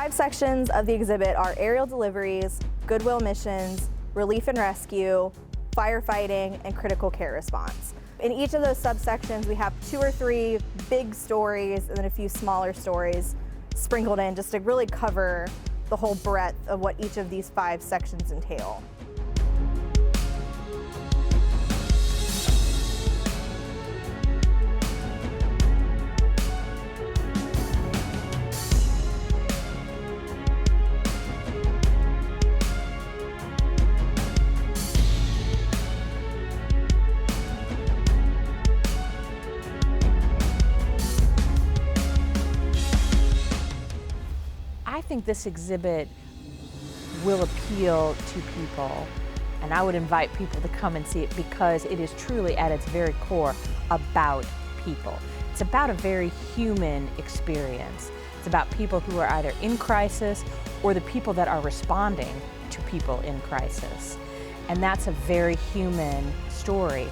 5 sections of the exhibit are aerial deliveries, goodwill missions, relief and rescue, firefighting, and critical care response. In each of those subsections, we have 2 or 3 big stories and then a few smaller stories sprinkled in just to really cover the whole breadth of what each of these 5 sections entail. I think this exhibit will appeal to people, and I would invite people to come and see it because it is truly at its very core about people. It's about a very human experience. It's about people who are either in crisis or the people that are responding to people in crisis. And that's a very human story.